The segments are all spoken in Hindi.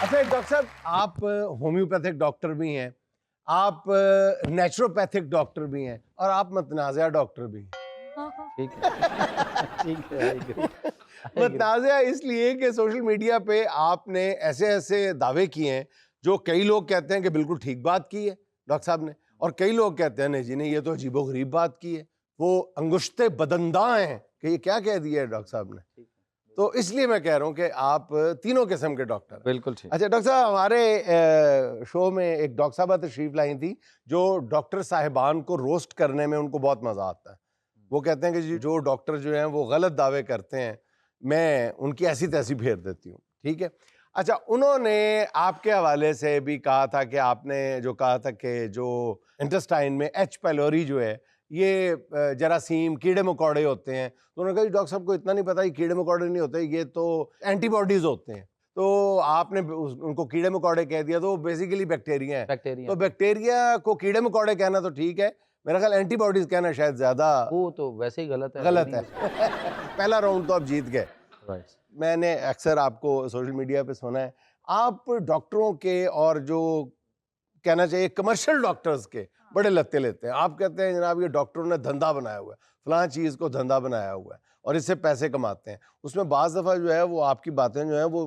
अच्छा डॉक्टर साहब, आप होम्योपैथिक डॉक्टर भी हैं, आप नेचुरोपैथिक डॉक्टर भी हैं और आप मतनाज़िया डॉक्टर भी हैं। ठीक है ठीक है, I agree, I agree. मतनाज़िया इसलिए कि सोशल मीडिया पे आपने ऐसे ऐसे दावे किए हैं जो कई लोग कहते हैं कि बिल्कुल ठीक बात की है डॉक्टर साहब ने, और कई लोग कहते हैं नहीं जी नहीं, ये तो अजीबोगरीब बात की है। वो अंगुश्ते बदंदा हैं कि ये क्या कह दिया है डॉक्टर साहब ने। तो इसलिए मैं कह रहा हूँ कि आप तीनों किस्म के डॉक्टर हैं। बिल्कुल ठीक। अच्छा डॉक्टर साहब, हमारे शो में एक डॉक्टर साहबा तशरीफ लाई थी जो डॉक्टर साहिबान को रोस्ट करने में उनको बहुत मजा आता है। वो कहते हैं कि जी जो डॉक्टर जो हैं वो गलत दावे करते हैं, मैं उनकी ऐसी तैसी फेर देती हूँ। ठीक है। अच्छा, उन्होंने आपके हवाले से भी कहा था कि आपने जो कहा था कि जो इंटेस्टाइन में एच पाइलोरी जो है ये जरासीम कीड़े मकोड़े होते हैं, तो उन्होंने कहा जी डॉक्टर साहब को इतना नहीं पता, ये कीड़े मकोड़े नहीं होते, ये तो एंटीबॉडीज होते हैं। तो आपने उनको कीड़े मकोड़े कह दिया, तो बेसिकली बैक्टीरिया है। बैक्टीरिया, तो बैक्टीरिया को कीड़े मकोड़े कहना तो ठीक है, मेरा ख्याल एंटीबॉडीज कहना शायद ज्यादा वो तो वैसे ही गलत है। गलत है। पहला राउंड तो आप जीत गए। राइट। मैंने अक्सर आपको सोशल मीडिया पे सुना है, आप डॉक्टरों के और जो कहना चाहिए कमर्शियल डॉक्टर्स के बड़े लत्ते लेते हैं। आप कहते हैं जनाब ये डॉक्टरों ने धंधा बनाया हुआ है, फलां चीज़ को धंधा बनाया हुआ है और इससे पैसे कमाते हैं। उसमें बाज़ दफ़ा जो है वो आपकी बातें जो हैं वो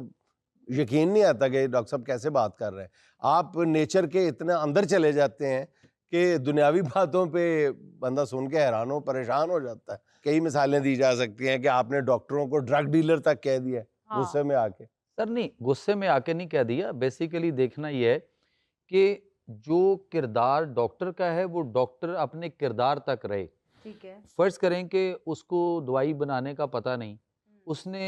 यकीन नहीं आता कि डॉक्टर साहब कैसे बात कर रहे हैं। आप नेचर के इतना अंदर चले जाते हैं कि दुनियावी बातों पे बंदा सुन के हैरान हो परेशान हो जाता है। कई मिसालें दी जा सकती हैं कि आपने डॉक्टरों को ड्रग डीलर तक कह दिया गुस्से में आके। सर नहीं, गुस्से में आके नहीं कह दिया। बेसिकली देखना ये है कि जो किरदार डॉक्टर का है वो डॉक्टर अपने किरदार तक रहे। ठीक है। फर्ज करें कि उसको दवाई बनाने का पता नहीं,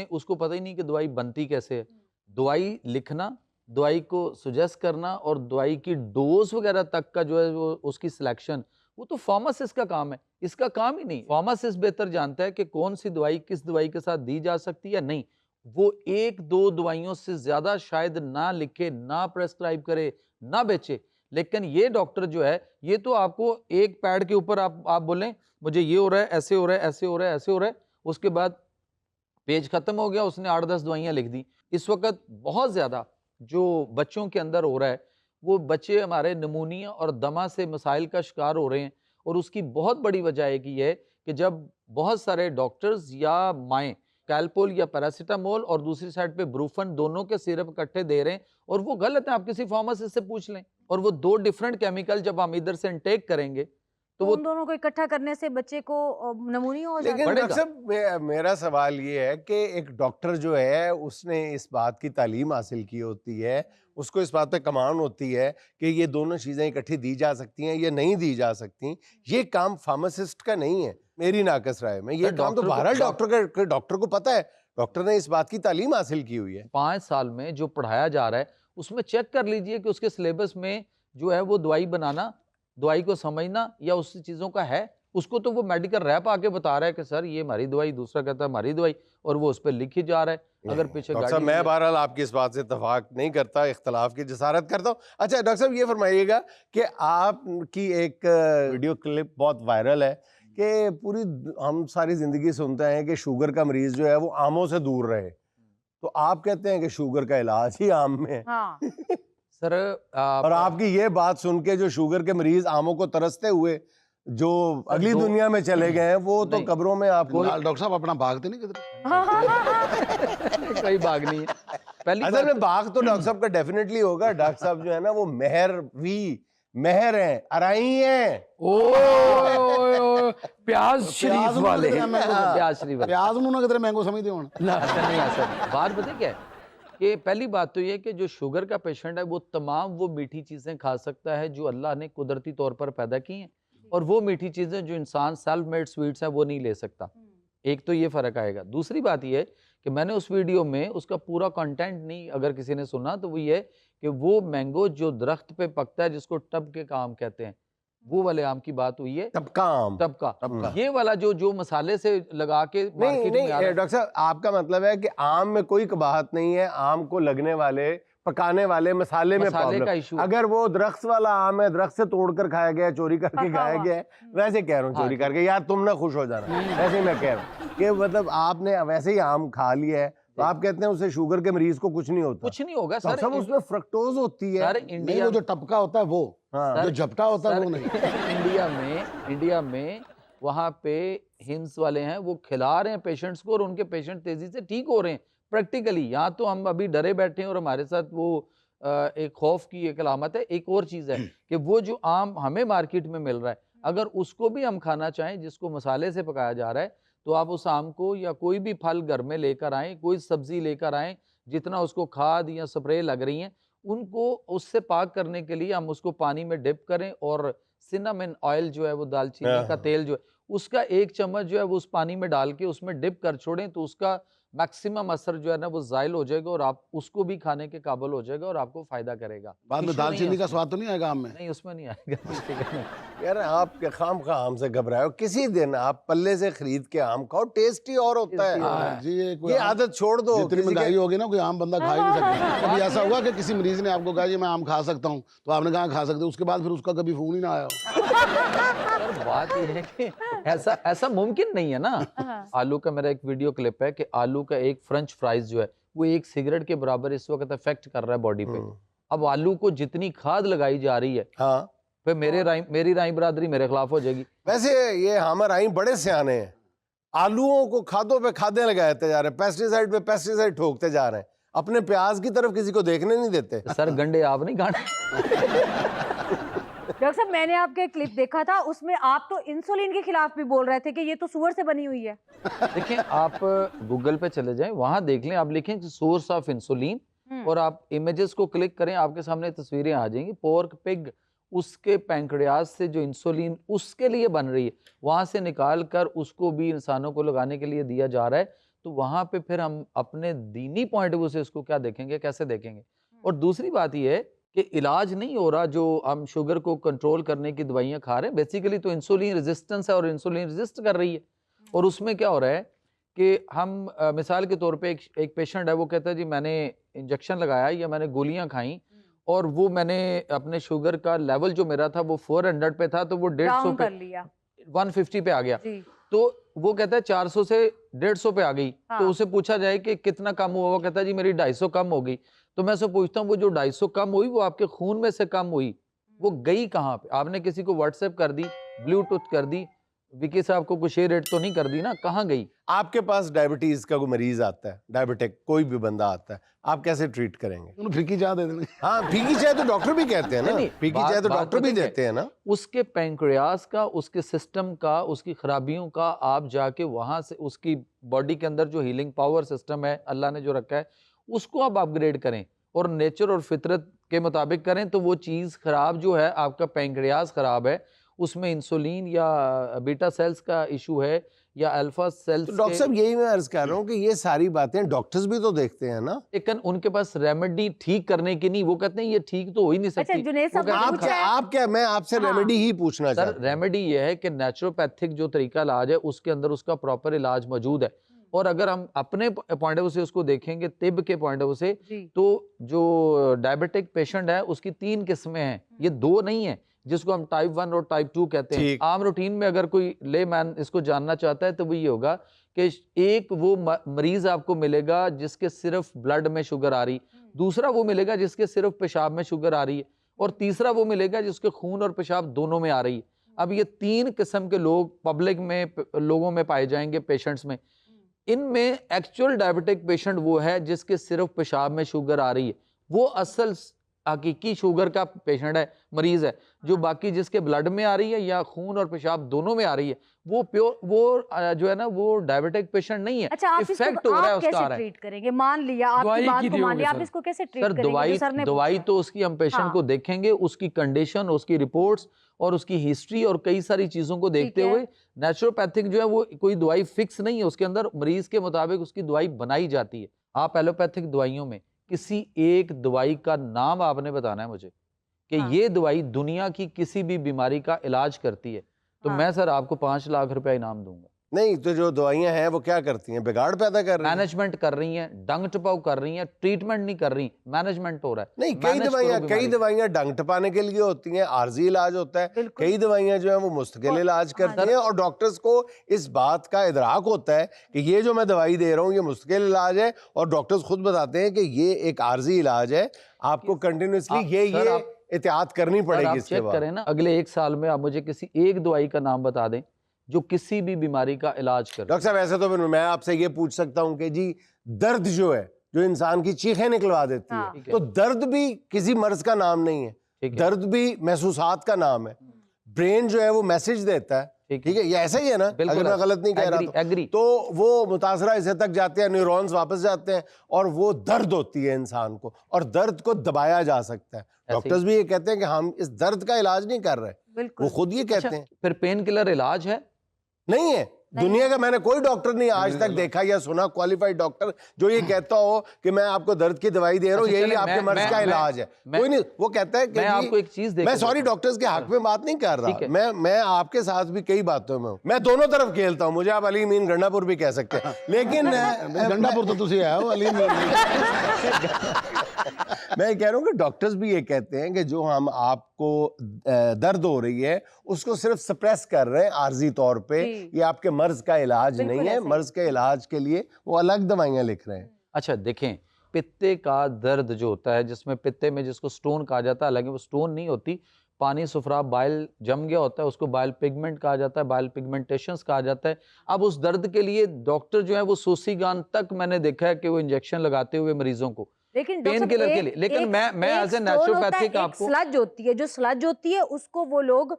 उसको पता ही नहीं कि दवाई बनती कैसे है। दवाई लिखना, दवाई को सुजेस्ट करना और दवाई की डोज वगैरह तक का जो है वो उसकी सिलेक्शन, वो तो फार्मासिस्ट का काम है, इसका काम ही नहीं। फार्मासिस्ट बेहतर जानता है कि कौन सी दवाई किस दवाई के साथ दी जा सकती है या नहीं। वो एक दो दवाइयों से ज़्यादा शायद ना लिखे, ना प्रेस्क्राइब करे, ना बेचे। लेकिन ये डॉक्टर जो है, ये तो आपको एक पैड के ऊपर आप बोलें मुझे ये हो रहा है, ऐसे हो रहा है, ऐसे हो रहा है, ऐसे हो रहा है, उसके बाद पेज खत्म हो गया, उसने 8-10 दवाइयाँ लिख दी। इस वक्त बहुत ज़्यादा जो बच्चों के अंदर हो रहा है, वो बच्चे हमारे निमोनिया और दमा से मसाइल का शिकार हो रहे हैं। और उसकी बहुत बड़ी वजह एक ही है कि जब बहुत सारे डॉक्टर्स या माएँ कैलपोल या पैरासीटामोल और दूसरी साइड पे ब्रूफन दोनों के सिरप इकट्ठे दे रहे हैं, और वो गलत है। आप किसी फार्मासिस्ट से पूछ लें। और वो दो डिफरेंट केमिकल जब हम इधर से इनटेक करेंगे तो वो उन दोनों को इकट्ठा करने से बच्चे को निमोनिया हो जाता लेकिन है। डॉक्टर साहब मेरा सवाल ये है कि एक डॉक्टर जो है उसने इस बात की तालीम हासिल की होती है, उसको इस बात पे कमान होती है कि ये दोनों चीज़ें इकट्ठी दी जा सकती हैं या नहीं दी जा सकती। ये काम फार्मासिस्ट का नहीं है मेरी नाकस राय में। ये काम तो बहरहाल डॉक्टर को पता है, डॉक्टर ने इस बात की तालीम हासिल की हुई है। 5 साल में जो पढ़ाया जा रहा है उसमें चेक कर लीजिए कि उसके सिलेबस में जो है वो दवाई बनाना, दवाई को समझना या उस चीज़ों का है। उसको तो वो मेडिकल रैप आके बता रहा है कि सर ये हमारी दवाई, दूसरा कहता है हमारी दवाई, और वो उस पर लिखी जा रहा है। अगर पीछे डॉक्टर साहब मैं बहरहाल आपकी इस बात से इत्तेफाक नहीं करता, इख्तलाफ की जसारत करता हूँ। अच्छा डॉक्टर साहब ये फरमाइएगा कि आपकी एक वीडियो क्लिप बहुत वायरल है कि पूरी हम सारी जिंदगी सुनते हैं कि शुगर का मरीज जो है वो आमों से दूर रहे, तो आप कहते हैं कि शुगर का इलाज ही आम में है। हाँ। सर और आपकी ये बात सुन के जो शुगर के मरीज आमों को तरसते हुए जो अगली दुनिया में चले गए हैं वो तो कब्रों में आपको डॉक्टर साहब अपना भागते नहीं किधर। कोई भाग नहीं है। पहली असल में बाग तो डॉक्टर साहब का डेफिनेटली होगा। डॉक्टर साहब जो है ना वो मेहर हैं, अराई हैं। ओ प्याज शरीफ वाले प्याज शरीफ वाले प्याज ਨੂੰ ਨਾ ਕਿਧਰੇ ਮੈਂਗੋ ਸਮਝਦੇ ਹੋਣ। ना नहीं आ सकता। बात पता क्या है कि पहली बात तो ये है कि जो शुगर का पेशेंट है वो तमाम वो मीठी चीज़ें खा सकता है जो अल्लाह ने कुदरती तौर पर पैदा की हैं, और वो मीठी चीज़ें जो इंसान सेल्फ मेड स्वीट्स हैं वो नहीं ले सकता। एक तो ये फ़र्क आएगा। दूसरी बात ये है कि मैंने उस वीडियो में उसका पूरा कंटेंट नहीं अगर किसी ने सुना तो वो ये कि वो मैंगो जो दरख्त पे पकता है जिसको टब के काम कहते हैं, वो वाले आम की बात हुई है। टबका ये वाला जो मसाले से लगा के नहीं डॉक्टर साहब आपका मतलब है कि आम में कोई कबाहत नहीं है, आम को लगने वाले पकाने वाले मसाले में प्रॉब्लम। अगर वो दरख्त वाला आम है, दरख्त से तोड़कर खाया गया, चोरी करके खाया गया है, वैसे कह रहा हूँ चोरी करके, यार तुम ना खुश हो जाना, वैसे मैं कह रहा हूँ कि मतलब आपने वैसे ही आम खा लिया है तो आप कहते हैं उससे शुगर के मरीज को कुछ नहीं होता? कुछ नहीं होगा डॉक्टर सर। साहब उसमें फ्रक्टोज होती है। सर नहीं, इंडिया वो जो टपका होता है वो, हाँ। जो झपटा होता है वो नहीं। इंडिया में वहाँ पे हिम्स वाले हैं, वो खिला रहे हैं पेशेंट्स को और उनके पेशेंट तेजी से ठीक हो रहे हैं प्रैक्टिकली। यहाँ तो हम अभी डरे बैठे हैं और हमारे साथ वो एक खौफ की एक अलामत है। एक और चीज़ है कि वो जो आम हमें मार्केट में मिल रहा है, अगर उसको भी हम खाना चाहें जिसको मसाले से पकाया जा रहा है, तो आप उस आम को या कोई भी फल घर में लेकर आएँ, कोई सब्जी लेकर आएँ, जितना उसको खाद या स्प्रे लग रही हैं उनको उससे पाक करने के लिए हम उसको पानी में डिप करें और सिनामन ऑयल जो है वो दालचीनी का तेल जो है उसका 1 चम्मच जो है वो उस पानी में डाल के उसमें डिप कर छोड़ें, तो उसका मैक्सिमम असर जो है ना वो जायल हो जाएगा और आप उसको भी खाने के काबिल हो जाएगा और आपको फायदा करेगा। बाद में issue नहीं है दालचीनी का उसमें। स्वाद तो नहीं आएगा आम में? नहीं, उसमें नहीं आएगा किसी का नहीं। यार आप खाम खा आम से घबराए, किसी दिन आप पल्ले से खरीद के आम खाओ, टेस्ट ही और होता है। हाँ, जी, ये आदत छोड़ दो। जितनी किसी महंगाई के- होगी ना, कोई आम बंदा खा ही नहीं सकता। कभी ऐसा हुआ कि किसी मरीज ने आपको कहा जी मैं आम खा सकता हूँ, तो आपने कहा खा सकते हो, उसके बाद फिर उसका कभी फोन ही ना आया हो? सर बात ये है कि ऐसा मुमकिन नहीं है ना। आलू का मेरा एक वीडियो क्लिप है कि आलू का एक फ्रेंच फ्राइज जो है वो 1 सिगरेट के बराबर इस वक्त इफेक्ट कर रहा है बॉडी पे। अब आलू को जितनी खाद लगाई जा रही है, हाँ, फिर मेरी राई बरादरी मेरे खिलाफ हो जाएगी। वैसे ये हमारे आई बड़े सियाने हैं, आलूओं को खादों पे खादें लगाते जा रहे हैं, पेस्टिसाइड पे पेस्टिसाइड ठोकते जा रहे हैं, अपने प्याज की तरफ किसी को देखने नहीं देते। सर गंडे आप नहीं खाने। डॉक्टर साहब, मैंने आपका एक क्लिप देखा था, उसमें आप तो इंसुलिन के खिलाफ भी बोल रहे थे कि ये तो सुअर से बनी हुई है। देखें, आप गूगल पे चले जाएं, वहां देख लें, आप लिखें सोर्स ऑफ इंसुलिन और आप इमेजेस को क्लिक करें, आपके सामने तस्वीरें आ जाएंगी। पोर्क पिग, उसके पैंक्रियाज से जो इंसुलिन उसके लिए बन रही है, वहां से निकाल कर उसको भी इंसानों को लगाने के लिए दिया जा रहा है। तो वहां पे फिर हम अपने दीनी पॉइंट ऑफ व्यू से इसको क्या देखेंगे, कैसे देखेंगे? और दूसरी बात यह है कि इलाज नहीं हो रहा, जो हम शुगर को कंट्रोल करने की दवाइयाँ खा रहे हैं, बेसिकली तो इंसुलिन रेजिस्टेंस है और इंसुलिन रेजिस्ट कर रही है। और उसमें क्या हो रहा है कि हम मिसाल के तौर पे एक पेशेंट है, वो कहता है जी मैंने इंजेक्शन लगाया या मैंने गोलियां खाई और वो मैंने अपने शुगर का लेवल जो मेरा था वो 400 पे था, तो वो 150 डाउन पे कर लिया 150 पे आ गया। जी। तो वो कहता है 400 से 150 पे आ गई। हाँ। तो उसे पूछा जाए कि कितना कम हुआ, वो कहता है जी मेरी 250 कम हो गई। तो मैं उससे पूछता हूँ वो जो 250 कम हुई वो आपके खून में से कम हुई, वो गई कहाँ पे? आपने किसी को व्हाट्सएप कर दी, ब्लूटूथ कर दी, विकी साहब को कुछ रेट तो नहीं कर दी ना, कहाँ गई? आपके पास डायबिटीज का कोई मरीज आता है, डायबिटिक कोई भी बंदा आता है, आप कैसे ट्रीट करेंगे? उन्हें फीकी चाह दे देंगे। हाँ, फीकी चाय तो डॉक्टर भी कहते हैं ना, नहीं, फीकी बात- चाय तो बात डॉक्टर भी पता है देते हैं ना। उसके पैंक्रियाज का, उसके सिस्टम का, उसकी खराबियों का आप जाके वहां से उसकी बॉडी के अंदर जो हीलिंग पावर सिस्टम है अल्लाह ने जो रखा है उसको आप अपग्रेड करें और नेचर और फितरत के मुताबिक करें, तो वो चीज़ खराब जो है, आपका पैंक्रियाज खराब है, उसमें इंसुलिन या बीटा सेल्स का इशू है या अल्फा सेल्स तो डॉक्टर साहब यही मैं अर्ज कर रहा हूँ कि ये सारी बातें डॉक्टर्स भी तो देखते हैं ना। लेकिन उनके पास रेमेडी ठीक करने की नहीं, वो कहते हैं ये ठीक तो हो ही नहीं अच्छा, सकती। जुनैद साहब वो कहते हैं, ने पूछा है- आप क्या मैं आपसे हाँ। रेमेडी ही पूछना सर चाहता हूँ। रेमेडी ये है कि नेचुरोपैथिक जो तरीका इलाज है उसके अंदर उसका प्रॉपर इलाज मौजूद है। और अगर हम अपने पॉइंट ऑफ व्यू से उसको देखेंगे, तिब के पॉइंट ऑफ व्यू से, जी। तो जो डायबिटिक पेशेंट है उसकी 3 किस्में हैं, ये 2 नहीं है, जिसको हम टाइप 1 और टाइप 2 कहते हैं। ठीक। आम रूटीन में अगर कोई ले मैन इसको जानना चाहता है तो वो ये होगा कि एक वो मरीज आपको मिलेगा जिसके सिर्फ ब्लड में शुगर आ रही, दूसरा वो मिलेगा जिसके सिर्फ पेशाब में शुगर आ रही है, और तीसरा वो मिलेगा जिसके खून और पेशाब दोनों में आ रही है। अब ये 3 किस्म के लोग पब्लिक में लोगों में पाए जाएंगे, पेशेंट्स में। इनमें एक्चुअल डायबिटिक पेशेंट वो है जिसके सिर्फ पेशाब में शुगर आ रही है, वो असल हकीकी शुगर का पेशेंट है, मरीज है। जो बाकी जिसके ब्लड में आ रही है या खून और पेशाब दोनों में आ रही है, वो प्योर, वो जो है ना वो डायबिटिक पेशेंट नहीं है। अच्छा, आप इफेक्ट इसको हो रहा है आप उसका आ कैसे रहा है। ट्रीट करेंगे? मान लिया आपकी दवाई बात की को मान दोगे लिया, आप सर? इसको कैसे ट्रीट सर करेंगे? दवाई जो सर ने दवाई पूछा। तो उसकी हम पेशेंट हाँ। को देखेंगे, उसकी कंडीशन, उसकी रिपोर्ट्स और उसकी हिस्ट्री और कई सारी चीजों को देखते है। हुए, नेचुरोपैथिक जो है वो कोई दवाई फिक्स नहीं है, उसके अंदर मरीज के मुताबिक उसकी दवाई बनाई जाती है। आप एलोपैथिक दवाइयों में किसी एक दवाई का नाम आपने बताना है मुझे कि हाँ। ये दवाई दुनिया की किसी भी बीमारी का इलाज करती है, तो हाँ। मैं सर आपको 5 लाख रुपया इनाम दूंगा। नहीं तो जो दवाइयां हैं वो क्या करती हैं, बिगाड़ पैदा कर रही हैं। मैनेजमेंट कर रही हैं, डंग टपाव कर रही हैं, ट्रीटमेंट नहीं कर रही, मैनेजमेंट हो रहा है। नहीं, कई Manage दवाइयां करो कई बीमारी। दवाइयां डंग टपाने के लिए होती हैं, आर्जी इलाज होता है। बिल्कुल। कई दवाइयां जो है वो मुस्तकिल इलाज करती हैं, और डॉक्टर्स को इस बात का इदराक होता है कि ये जो मैं दवाई दे रहा हूँ ये मुस्तकिल इलाज है, और डॉक्टर्स खुद बताते हैं कि ये एक आर्जी इलाज है, आपको कंटिन्यूसली ये सर, आप- एहतियात करनी सर, पड़ेगी आप इसके चेक बाद। करें ना, अगले 1 साल में आप मुझे किसी एक दवाई का नाम बता दें जो किसी भी बीमारी का इलाज करे। डॉक्टर साहब ऐसे तो फिर मैं आपसे ये पूछ सकता हूँ कि जी दर्द जो है, जो इंसान की चीखें निकलवा देती हाँ। है, तो दर्द भी किसी मर्ज का नाम नहीं है, ठीक है। दर्द भी महसूसात का नाम है। ब्रेन जो है वो मैसेज देता है, ठीक है। ठीक है, ये ऐसा ही है ना, बिल्कुल अगर मैं ऐसा। गलत नहीं कह रहा एग्री। तो वो मुतासरा हिस्से तक जाते हैं, न्यूरॉन्स वापस जाते हैं, और वो दर्द होती है इंसान को, और दर्द को दबाया जा सकता है। डॉक्टर्स भी ये कहते हैं कि हम इस दर्द का इलाज नहीं कर रहे, वो बिल्कुल। खुद ये कहते हैं। फिर पेन किलर इलाज है? नहीं है, दुनिया का मैंने कोई डॉक्टर नहीं आज तक देखा या सुना, क्वालिफाइड डॉक्टर जो ये कहता हो कि मैं आपको दर्द की दवाई दे रहा हूँ, अच्छा, यही चलें, आपके मैं- मर्ज मैं- का मैं- इलाज है। मैं- कोई नहीं, वो कहता है कि मैं जी, आपको एक चीज मैं सॉरी डॉक्टर्स के हक में बात नहीं कर ठीक रहा, है। मैं आपके साथ भी कई बातों में हूँ, मैं दोनों तरफ खेलता हूँ, मुझे आप अली मीन गंडापुर भी कह सकते हैं, लेकिन गंडापुर तो तुसी है हो, अली मीर नहीं। मैं कह रहा हूँ कि डॉक्टर्स भी ये कहते हैं कि जो हम आपको दर्द हो रही है उसको सिर्फ सप्रेस कर रहे हैं आर्जी तौर पे, जी। ये आपके मर्ज का इलाज बिल्कुल नहीं है, ऐसा ही। मर्ज के इलाज के लिए वो अलग दवाइयाँ लिख रहे हैं। अच्छा देखें, पित्ते का दर्द जो होता है, जिसमें पित्ते में जिसको स्टोन कहा जाता है, हालांकि वो स्टोन नहीं होती, पानी सुफरा बाइल जम गया होता है, उसको बाइल पिगमेंट कहा जाता है, बाइल पिगमेंटेशंस कहा जाता है। अब उस दर्द के लिए डॉक्टर जो है वो सोसीगान तक मैंने देखा है कि वो इंजेक्शन लगाते हुए मरीजों को लेकिन पेन डॉक्टर किलर साहब, के लिए। लेकिन एक- मैं एक एज ए stone होता है, नेचुरोपैथिक एक आपको स्लज होती है, जो स्लज होती है उसको वो लोग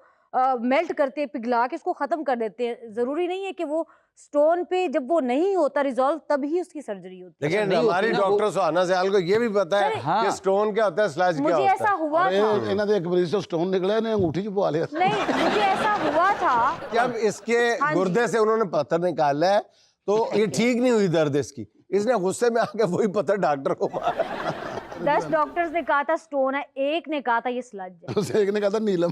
मेल्ट करते हैं, पिघला के उसको खत्म कर देते हैं। जरूरी नहीं है कि वो स्टोन पे जब वो नहीं होता रिजॉल्व तभी उसकी सर्जरी होती है। लेकिन नहीं होती हमारी ना, वो- डॉक्टर सुहाना सयाल को ये भी पता है हाँ। कि स्टोन क्या होता है, स्लज क्या मुझे होता ऐसा है। हुआ अरे था, इन्हों दे एक मरीज तो स्टोन निकले ने अंगूठी च पवा लिया। नहीं मुझे ऐसा हुआ था। जब इसके हाँ जी। गुर्दे से उन्होंने पत्थर निकाला है तो ये ठीक नहीं हुई दर्द इसकी, इसने गुस्से में आके वही पत्थर डॉक्टर को मारा। 10 डॉक्टर्स ने कहा था स्टोन है, एक ने कहा था ये स्लज है। उसे एक ने कहा था नीलम।